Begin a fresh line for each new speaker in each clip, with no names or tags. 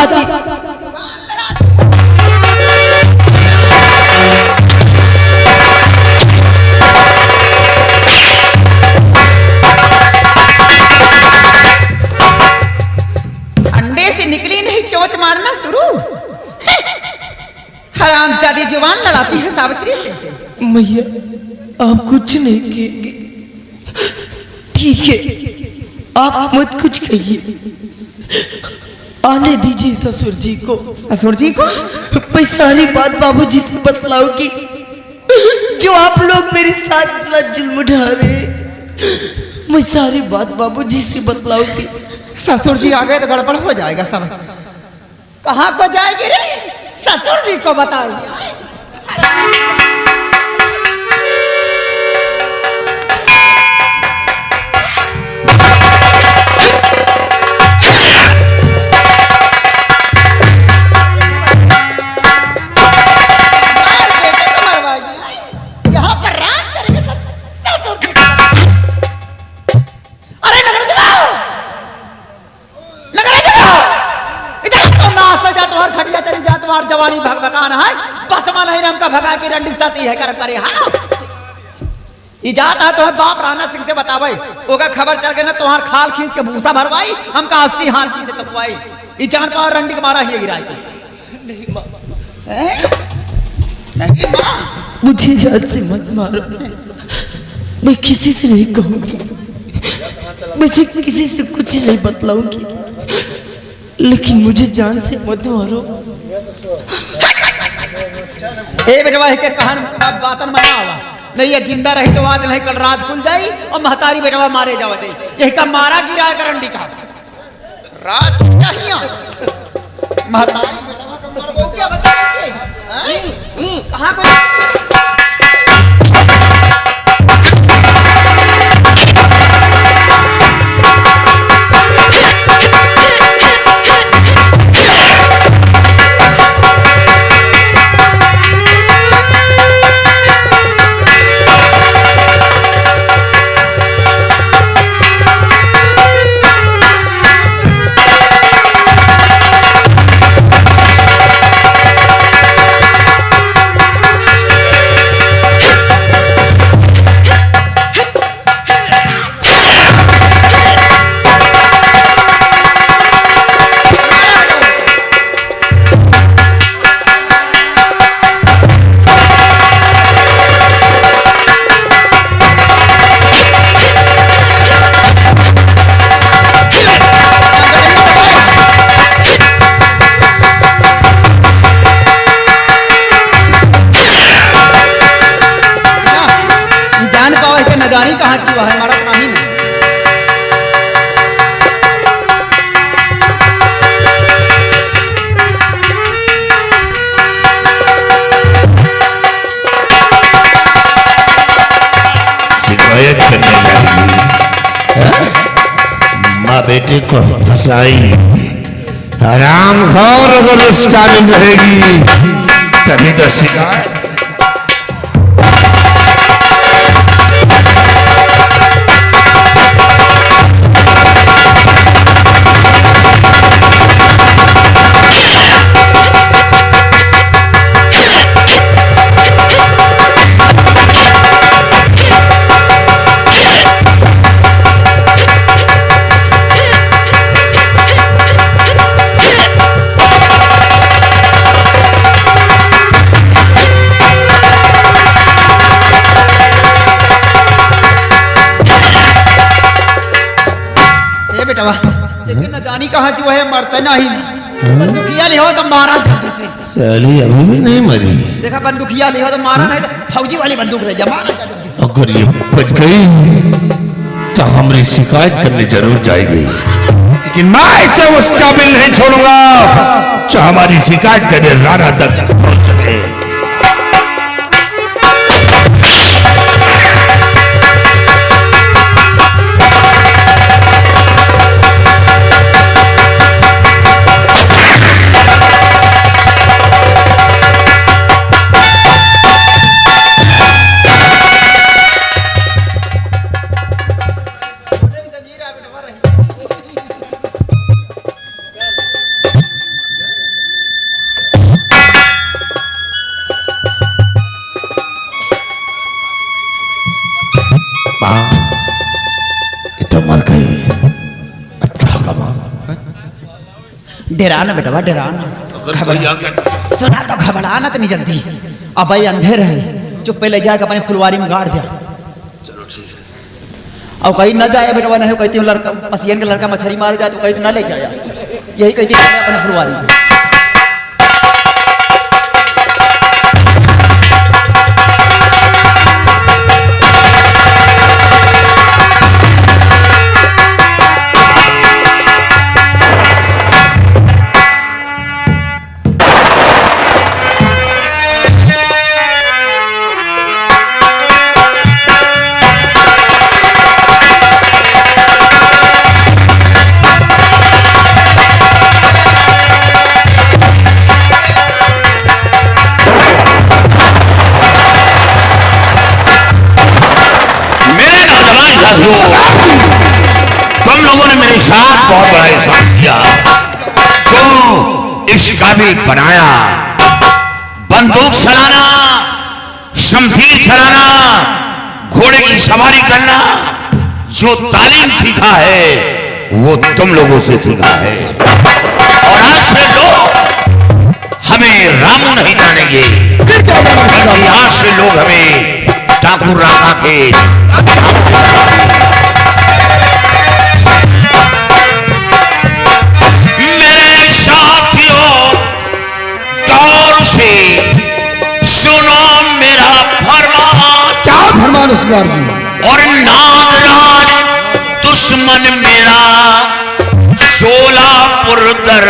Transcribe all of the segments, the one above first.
जाती।
अंडे से निकली नहीं चोंच मारना शुरू। हरामजादी जुबान लड़ाती है सावित्री से।
मैया आप कुछ नहीं कहेंगे, ठीक है, आप मत कुछ कहिए, आने दीजिए ससुर जी को।
ससुर जी को
मैं सारी बात बाबूजी से बतलाऊंगी, जो आप लोग मेरे साथ इतना जुल्म उठा रहे, मैं सारी बात बाबूजी से बतलाऊंगी।
ससुर जी आ गए तो गड़बड़ हो जाएगा सब। कहाँ को जाएगी रे? ससुर जी को बताएंगे। जवानी भगभगान है बसमा नहीं रम का भगा की रंडी साथी है कर करे। हाँ इजात है तो है बाप राणा सिंह से बतावे, ओका खबर चल गए ना तुम्हार खाल खींच के भूसा भरवाई, हमका 80 हाल की से तपवाई। ई जान का रंडी के मारा ही गिराई।
नहीं माँ,
नहीं माँ,
मुझे जान से मत मारो, मैं किसी से नहीं कहूंगी, मैं किसी से कुछ नहीं बतलाऊंगी, लेकिन मुझे जान से मत मारो।
ए बेटवा के कहन बातन मना हुआ नहीं, ये जिंदा रही तो आज नहीं कल रात खुल जाई और महतारी बेटवा मारे जावा जाई। यही का मारा गिरा करंडी का राज क्या हिया महतारी बेटवा का मार बोल क्या बताओगे? कहां को जानी कहाँ चुआ है मरत नहीं ना।
शिकायत करने लगी, माँ बेटे को फंसाई, हराम खोर अगर उसका भी रहेगी तभी तो शिकायत।
लेकिन न जानी कहाँ जो है मरते नहीं ना। बंदूकिया ले हो तो मारा जल्दी से।
साली अभी भी नहीं मरी।
देखा बंदूकिया ले हो तो मारा नहीं तो फौजी वाली बंदूक ले जा मारा जल्दी से।
अगर ये बच गई तो हमारी शिकायत करने जरूर जाएगी, लेकिन मैं ऐसे उस काबिल नहीं छोड़ूंगा जो हमारी शिकायत करने राणा तक पहुंच सके।
डराना बेटवा डराना।
अगर कोई आ गया
सुना तो घबराना तो नहीं जल्दी। अब भाई अंधेर है, चुप पहले जाकर अपने फुलवारी में गाड़ दिया।
चलो ठीक है।
अब कहीं न जाए बेटवा, नहीं कहती हूँ लड़का पसियन के लड़का मछली मार जाए तो कहीं तो न ले जाया, यही कहती अपने फुलवारी में।
तुम लोगों ने मेरे साथ बहुत बड़ा एहसान किया, जो इस काबिल बनाया, बंदूक चलाना, शमशीर चलाना, घोड़े की सवारी करना, जो तालीम सीखा है वो तुम लोगों से सीखा है। और आज से लोग हमें रामू नहीं जानेंगे, आज से लोग हमें ठाकुर राका के मेरे साथियों गौर से सुनो मेरा फरमान।
क्या फरमान सरदार जी?
और नागराज दुश्मन मेरा सोलापुर दर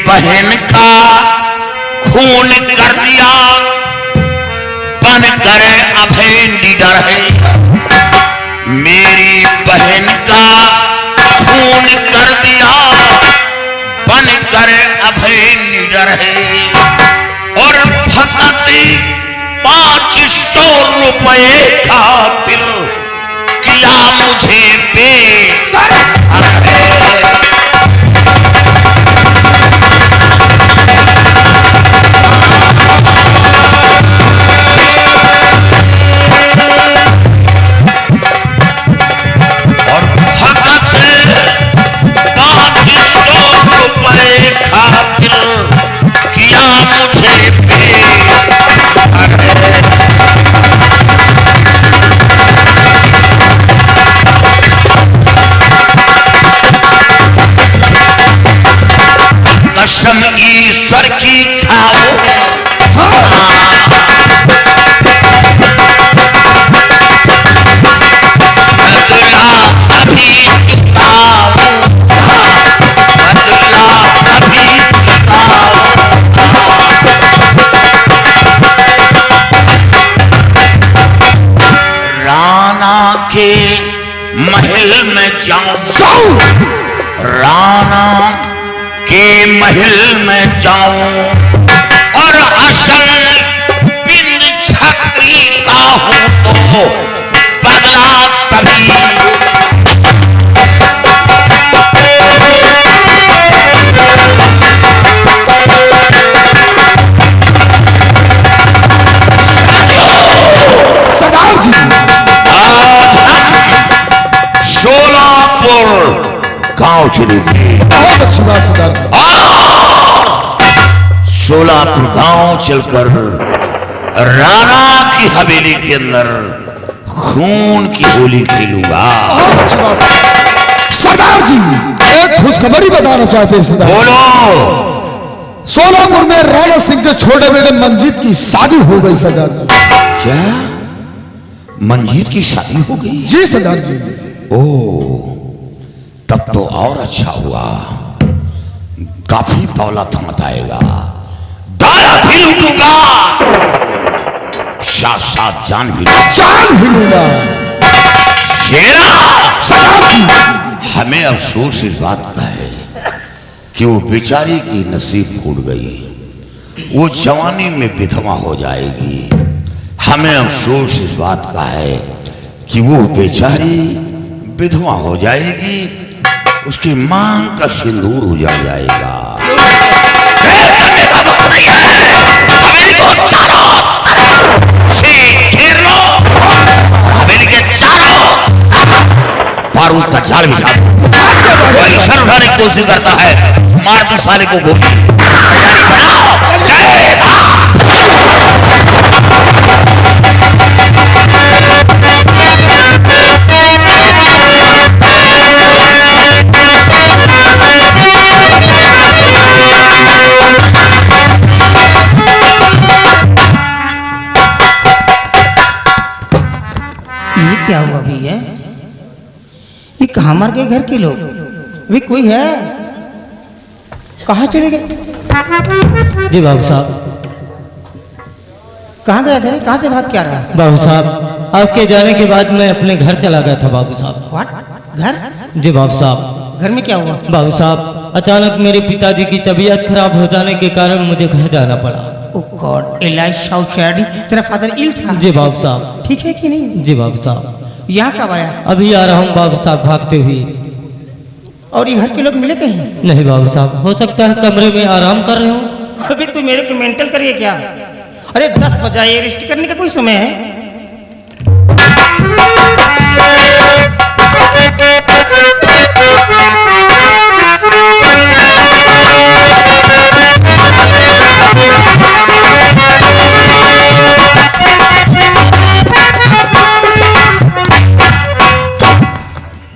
बहन का खून कर दिया, बनकर अभय निडर है। मेरी बहन का खून कर दिया, बनकर अभय निडर है। और फकत 500 रुपए खातिर किया मुझे बेसर। कसम ईश्वर की खाओ, बदला अभी चुकाओ, बदला अभी चुकाओ। राणा के महल में जाऊं, राणा के महल में जाऊं, और असल बिंद छत्री का हूं तो बदला सभी।
सरदार जी,
आज हम सोलापुर गांव चलेगी
बहुत अच्छी बात सरदार जी।
और सोलापुर गांव चलकर राणा की हवेली के अंदर खून की होली खेलूंगा।
बहुत अच्छी बात सरदार जी। एक खुशखबरी बताना चाहते हैं सरदार।
बोलो।
सोलापुर में राणा सिंह के छोटे बेटे मंजीत की शादी हो गई सरदार जी।
क्या मंजीत की शादी हो गई?
जी सरदार जी।
ओ तब तो और अच्छा हुआ, काफी दौलत मत आएगा, दौलत भी लूटूंगा, साथ साथ जान भी
लूंगा।
शेरा
सरदार जी,
हमें अफसोस इस बात का है कि वो बेचारी की नसीब फूट गई, वो जवानी में विधवा हो जाएगी। हमें अफसोस इस बात का है कि वो बेचारी विधवा हो जाएगी, उसकी मांग का सिंदूर उजड़ जाएगा। हवेली को चारों तरफ से घेर लो, हवेली के चारों बारूद का जाल बिछा दो। कोई सर उठाने की कोशिश करता है, मार दो साले को गोली।
ये क्या हुआ भैया? ये कहाँ मर गए घर के लोग? अभी कोई है? कहाँ चले गए?
जी बाबू साहब।
कहाँ गया था रे? कहाँ से भाग क्या रहा?
बाबू साहब, आपके जाने के बाद मैं अपने घर चला गया था बाबू साहब।
व्हाट? घर?
जी बाबू साहब।
घर में क्या हुआ?
बाबू साहब, अचानक मेरे पिताजी की तबीयत खराब हो जाने के कारण मुझे घर जाना पड़ा।
ओह गॉड, एलाइशा शैडी, तेरा फादर इल था?
जी बाबू साहब।
ठीक है कि नहीं?
जी बाबू साहब।
यहाँ कब आया?
अभी आ रहा हूँ बाबू साहब, भागते हुए।
और ये घर के लोग मिले कहीं?
नहीं बाबू साहब, हो सकता है कमरे में आराम कर रहे हो।
अभी तू मेरे को मेंटल करिए क्या? अरे 10 बजे रेस्ट करने का कोई समय है?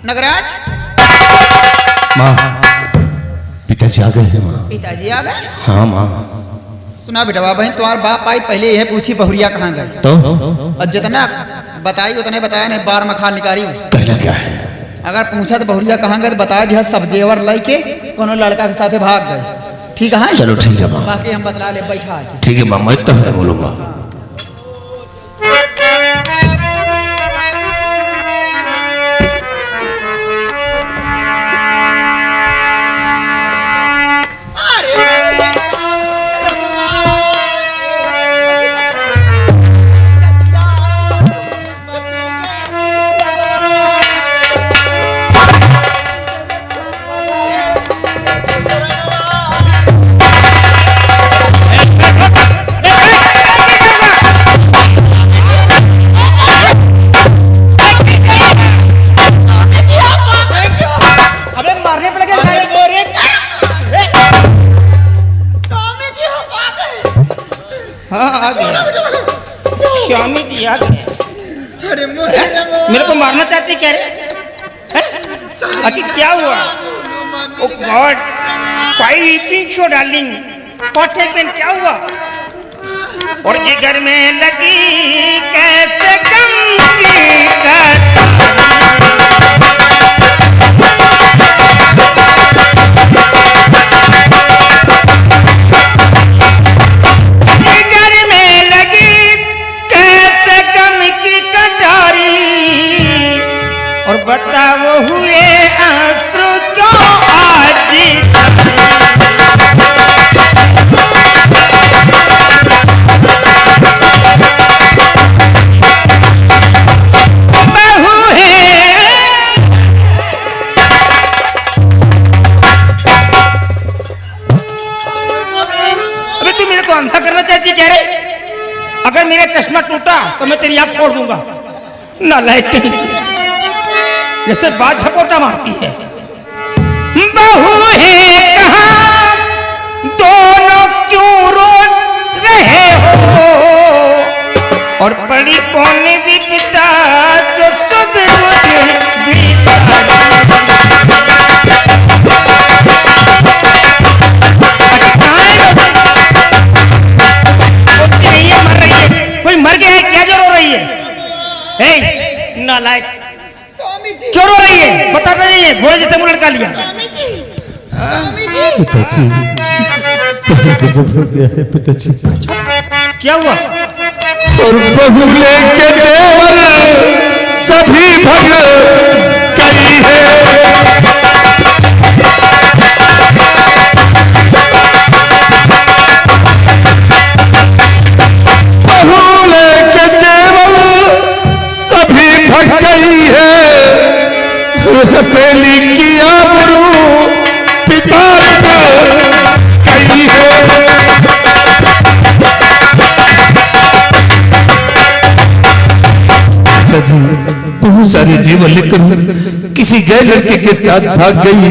नगराज,
माँ, पिताजी आ गए हैं माँ।
पिताजी आ गए?
हाँ माँ।
सुना बेटा बहन, तुम्हार बाप आई पहले यह पूछी बहुरिया कहाँ गए,
तो
और जितना बताई उतने बताया नहीं, बार मखान निकाली।
कहना क्या है?
अगर पूछा तो बहुरिया कहाँ गए, बता दिया सब जेवर लाई के कोनो लड़का के साथ भाग गए। ठीक है?
चलो ठीक है माँ।
बाकी हम बतला ले, बैठा।
ठीक है माँ, मैं तो है बोलूँगा।
स्वामी जी आ गए। अरे मेरे को मारना चाहते क्या रे? आखिर क्या हुआ? Oh God, why weeping so darling? What happened? क्या हुआ? और ये घर में लगी कैसे गम की कट? और बताओ हुए आंसू क्यों आज? बहू है। अबे तू मेरे को अंधा करना चाहती क्या रे? अगर मेरा चश्मा टूटा तो मैं तेरी आँख फोड़ दूंगा। नालायक कहीं की, जैसे बात झपोटा मारती है।
पिता तो सुध बुध मर रही है, कोई मर गया है क्या जो रो रही है? नालायक,
स्वामी जी,
क्यों रो रही है? बताता नहीं है, घोड़े जैसे मुंह लटका लिया।
स्वामी जी, स्वामी जी,
पिताजी गजब हो गया है पिताजी।
क्या हुआ?
और बहू लेके जेवर सभी भग गई है। बहू लेके जेवर सभी भग गई है। पहली की आबरू पिता गई है।
पिताजी
बहुत सारे जीवन लेकर किसी गैर लड़के के साथ भाग गई।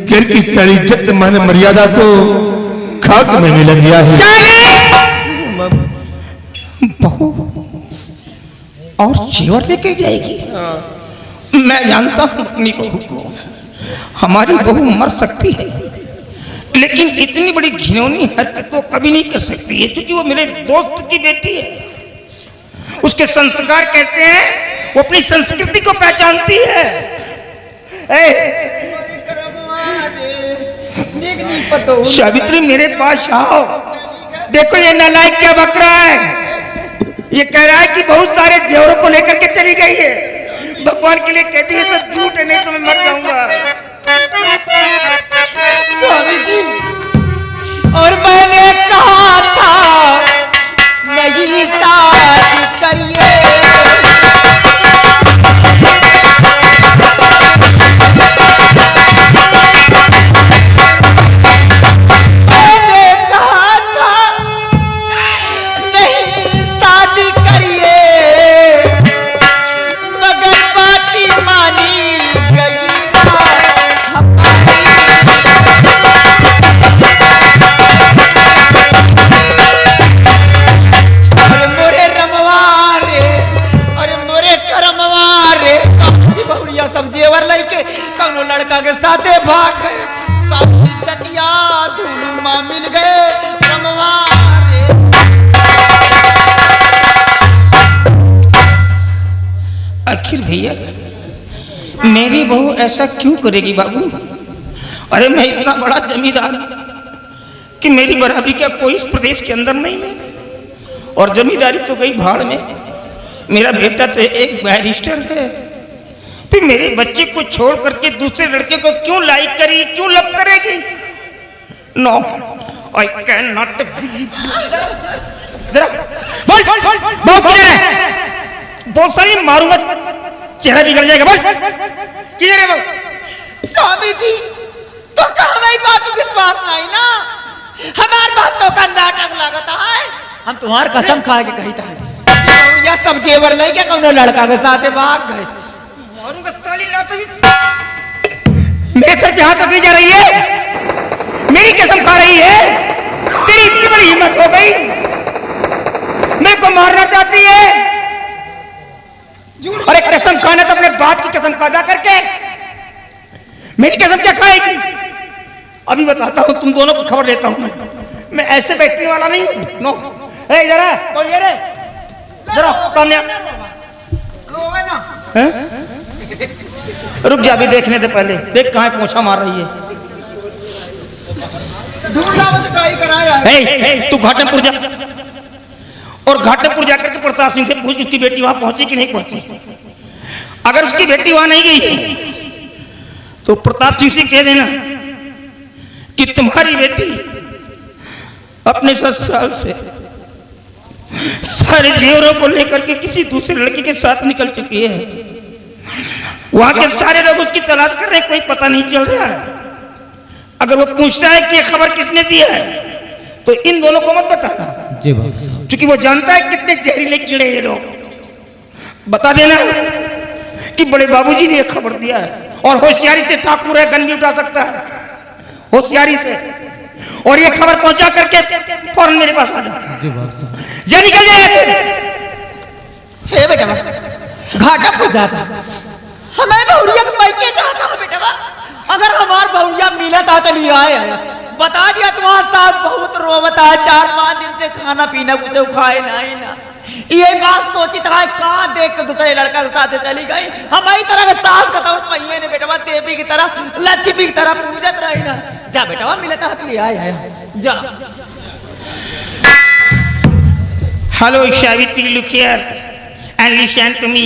घर की सारी इज्जत मान मर्यादा को खाक में मिला दिया है।
बहू और जेवर लेके जाएगी? मैं जानता हूं अपनी बहू को, हमारी बहू मर सकती है लेकिन इतनी बड़ी घिनौनी हरकत वो कभी नहीं कर सकती है, क्योंकि वो मेरे दोस्त की बेटी है। उसके संस्कार कहते हैं वो अपनी संस्कृति को पहचानती है। सावित्री मेरे पास आओ, देखो ये नालायक क्या बक रहा है। ये कह रहा है कि बहुत सारे जेवरों को लेकर के चली गई है। भगवान के लिए कहती है सब झूठ है, नहीं तो मैं मर जाऊंगा।
स्वामी जी, और मैंने कहा था नहीं शादी करिए। मैंने कहा था नहीं शादी करिए, मगर बाती मानी गई कौनो लड़का के साथे भाग गए। साथी चकिया धूलू मां मिल गए रमवारे।
आखिर भैया मेरी बहू ऐसा क्यों करेगी बाबू? अरे मैं इतना बड़ा जमींदार कि मेरी बराबरी का कोई इस प्रदेश के अंदर नहीं है, और जमींदारी तो गई भाड़ में। मेरा बेटा तो एक बैरिस्टर है, फिर मेरे बच्चे को छोड़ करके दूसरे लड़के को क्यों लाइक करेगी, क्यों लव करेगी? No, I can not. बोल बोल बोल बोल किधर है? बहुत सारी मारूंगा, चेहरा बिगड़ जाएगा। बोल किधर है वो?
स्वामी जी तो कहा हमारी बात पर विश्वास नहीं ना, हमारी बातों का नाटक लगता है। हम तुम्हार कसम खा के कही था यह सब जेवर नहीं के कौनो लड़का के साथे भाग गए।
मेरे सर पे हाथ रखने जा रही है, मेरी कसम खा रही है। तेरी इतनी बड़ी हिम्मत हो गई, मेरे को मारना चाहती है। अरे कसम खाना तो अपने बाप की कसम खा करके, मेरी कसम क्या खाएगी? अभी बताता हूं, तुम दोनों को खबर देता हूं। मैं ऐसे बैठने वाला नहीं हूं। नो, जरा कौन ये रे? जरा सामने रुक जा, अभी देखने दे पहले। देख कहां पोछा मार रही है। तू घाटमपुर जा, और घाटमपुर जाकर के प्रताप सिंह से पूछ उसकी बेटी वहां पहुंची कि नहीं पहुंची। अगर उसकी बेटी वहां नहीं गई तो प्रताप सिंह से कह देना कि तुम्हारी बेटी अपने ससुराल से सारे जेवरों को लेकर के किसी दूसरे लड़के के साथ निकल चुकी है। वहां के सारे लोग उसकी तलाश कर रहे हैं, कोई पता नहीं चल रहा है। अगर वो पूछता है कि ये खबर किसने दी है तो इन दोनों को मत बताना जी बाबू, क्योंकि वो जानता है कितने जहरीले कीड़े ये लोग। बता देना कि बड़े बाबूजी ने एक खबर दिया है, और होशियारी से ठाकुर है, गन भी उठा सकता है होशियारी से। और ये खबर पहुंचा करके फौरन मेरे पास आ जा। जी बाबू, जा निकल जाए ऐसे।
हे बेटा घाटा पड़ जाता। हमें बहुरिया के पैके चाहता है बेटा, अगर हमार बहुरिया मिला था तो लिया आया। बता दिया तुम्हारा साथ बहुत रोवता है, 4-5 दिन से खाना पीना कुछ खाए नहीं ना। ये बात सोची था कहाँ देख के दूसरे लड़का के साथ चली गई। हमारी तरह के सास का तो पहिए ने बेटा देवी की तरह लक्ष्मी की तरह पूजत रही ना। जा बेटा मिला था तो लिया आया जा।
Hello, Savitri, look here and listen to me.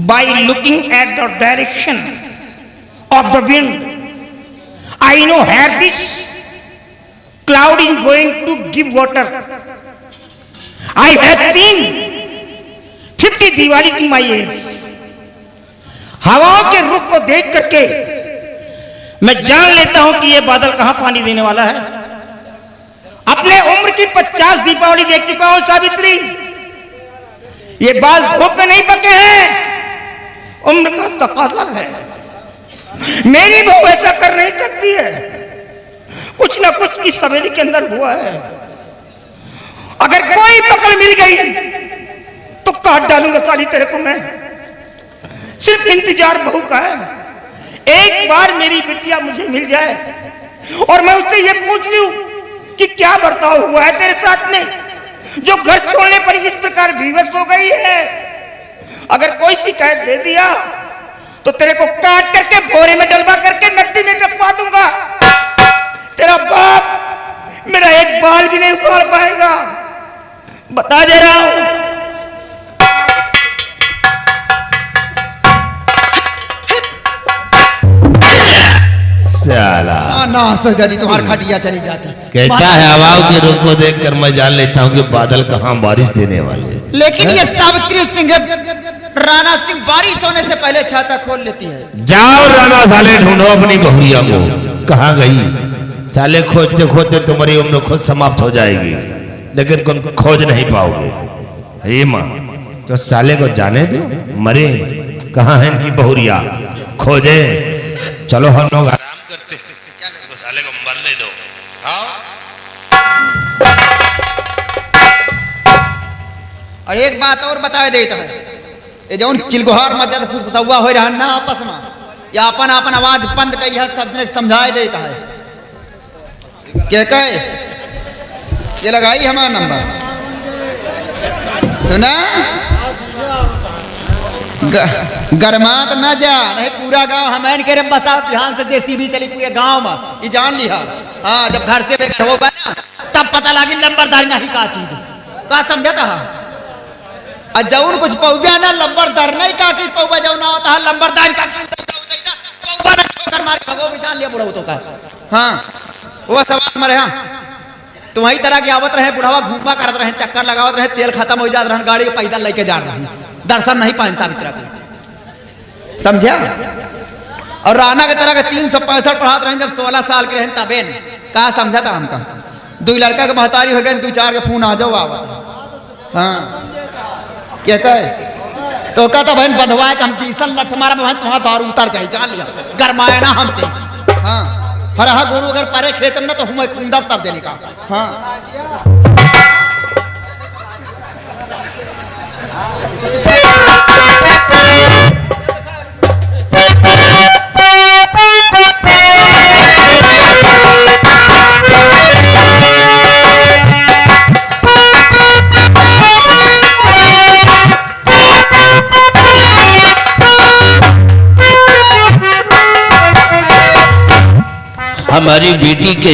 By looking at the direction of the wind, I know where this cloud is going to give water. I have seen 50 Diwali in my eyes. हवाओं के रुख को देख करके मैं जान लेता हूं कि यह बादल कहां पानी देने वाला है। अपने उम्र की 50 दीपावली देख चुका हूं सावित्री। ये बाल धूप में नहीं पके हैं, उम्र का तकाजा है। मेरी बहू ऐसा कर नहीं सकती है, कुछ ना कुछ इस सवेली के अंदर हुआ है। अगर कोई पकड़ मिल गई तो काट डालूंगा साली तेरे को मैं। सिर्फ इंतजार बहू का है, एक बार मेरी बिटिया मुझे मिल जाए और मैं उससे ये पूछ लूं कि क्या बर्ताव हुआ है तेरे साथ में, जो घर छोड़ने पर इस प्रकार विवश हो गई है। अगर कोई शिकायत दे दिया तो तेरे को काट करके बोरे में डलवा करके नदी में टपका दूंगा। तेरा बाप मेरा एक बाल भी नहीं उखाड़ पाएगा, बता दे रहा हूं।
साला
ना सो जाती तुम्हारी खटिया चली जाती।
कहता है हवाओं के रुख को देखकर मैं जान लेता हूँ कि बादल कहाँ बारिश देने वाले।
लेकिन ये सावित्री सिंह राणा सिंह बारिश होने से पहले छाता खोल लेती है।
जाओ राणा साले ढूंढो अपनी बहुरिया को, कहाँ गई। साले खोजते खोजते तुम्हारी उम्र खुद समाप्त हो जाएगी, लेकिन तुम खोज नहीं पाओगे। हे माँ, तो साले को जाने दो, मरे कहाँ है इनकी बहुरिया, खोजे। चलो हम लोग आराम करते हैं, चलो साले को मरने दो।
और एक बात और बताए देता है, ये जो चिलगोहार मस्जिद फुसवा हो रहा ना आपस में, या अपन अपन आवाज बंद कही है, सब ने समझाए देता है। क्या कहे ये लगाई हमारा नंबर सुना, गरमात न जा नहीं पूरा गांव हमें कह रहे बसा ध्यान से जेसीबी चली पूरे गांव में, ये जान लिया। हाँ जब घर से शव बना तब पता लगी लंबरदारी नहीं का चीज का समझता है। और जौन कुछ पौबा ना लंबरदार नहीं का कि पौबा जौन ना होता है लंबरदार का पौबा ना ठोकर मार खगो भी जान लिया बुढ़ाऊ तो का। हाँ वो सवास मरे। हाँ तुम्हारी तरह की आवत रहे बुढ़ावा घूमा करत रहे, चक्कर लगावत रहे, तेल खत्म हो जात रहे, गाड़ी पैदल लेके जा रहे, दर्शन नहीं पाए सावित्री का, समझा। और राणा के तरह के 365 पढ़ाते रहे जब 16 साल के रहे तबे कहा समझा था हमका। 2 लड़का के महतारी हो गए, 2-4 के फोन आ जाओ आवत। हाँ क्या कहे तो कहता बहन बधवाए हम पीसल लठ मारा बहन तुम्हारा दारू उतर जाए, जान लिया गरमाया ना हमसे। हाँ हर हा गुरु अगर परे खेत में ना तो हम कुंदर सब देने का। हाँ
हमारी बेटी के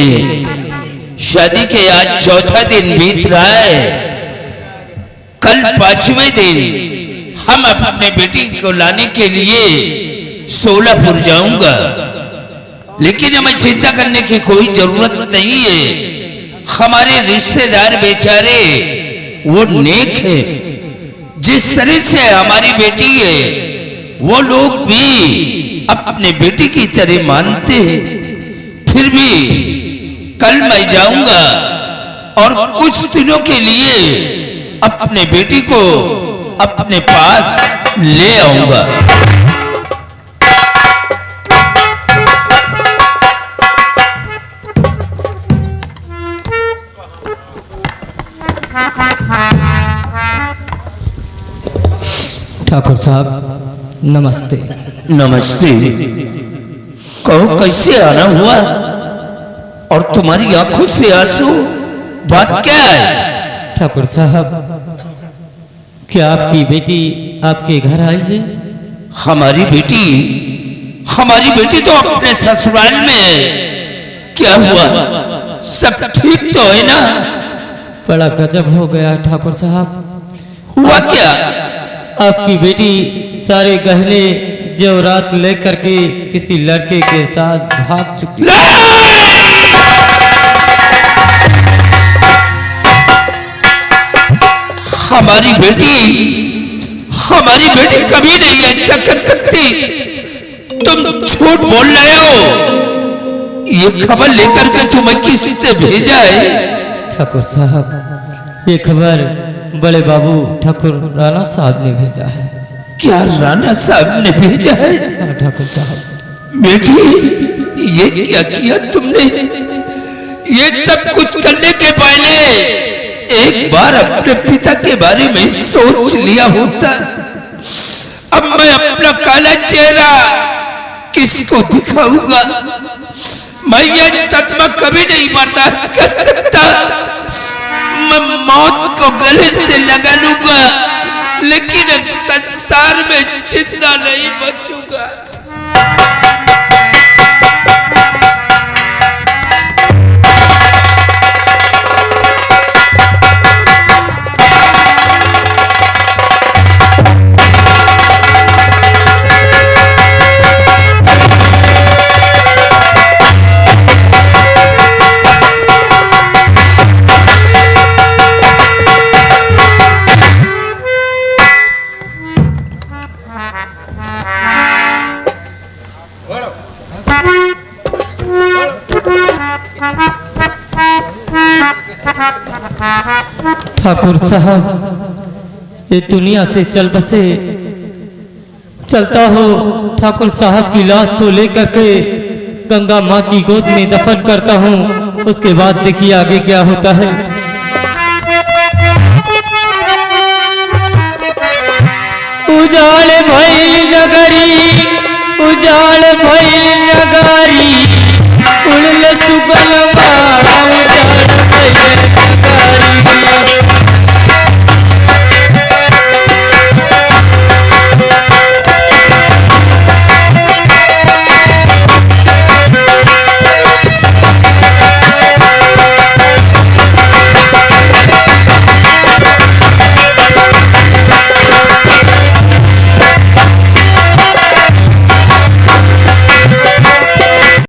शादी के आज 4था दिन बीत रहा है। कल 5वें दिन हम अपने बेटी को लाने के लिए सोलापुर जाऊंगा, लेकिन हमें चिंता करने की कोई जरूरत नहीं है। हमारे रिश्तेदार बेचारे वो नेक है, जिस तरह से हमारी बेटी है वो लोग भी अपने बेटी की तरह मानते हैं। फिर भी कल मैं जाऊंगा और कुछ दिनों के लिए अपने बेटी को अपने पास ले आऊंगा।
ठाकुर साहब नमस्ते।
नमस्ते। कहो कैसे आना हुआ और तुम्हारी आंखों से आंसू, बात क्या है?
ठाकुर साहब क्या आपकी बेटी आपके घर आई है?
हमारी बेटी तो अपने ससुराल में है। क्या हुआ, सब ठीक तो है ना?
बड़ा गजब हो गया ठाकुर साहब।
हुआ क्या?
आपकी बेटी सारे गहने जेवरात लेकर के किसी लड़के के साथ भाग चुकी।
हमारी बेटी कभी नहीं ऐसा कर सकती। तुम झूठ बोल रहे हो। ये खबर लेकर के तुम्हें किससे भेजा है?
ठाकुर साहब ये खबर बड़े बाबू ठाकुर राणा साहब ने भेजा है।
क्या राणा साहब ने भेजा है?
हाँ ठाकुर साहब।
बेटी ये क्या किया तुमने? ये सब कुछ करने के पहले एक बार अपने पिता के बारे में सोच लिया होता। अब मैं अपना काला चेहरा किसको दिखाऊंगा? मैं यह सदमा कभी नहीं बर्दाश्त कर सकता। मैं मौत को गले से लगा लूंगा, लेकिन अब संसार में जिंदा नहीं बचूंगा।
ठाकुर साहब ये दुनिया से चल बसे, चलता हो ठाकुर साहब की लाश को लेकर के गंगा माँ की गोद में दफन करता हूँ। उसके बाद देखिए आगे क्या होता है। उजाड़ भइल नगरी, उजाड़ भइल नगर,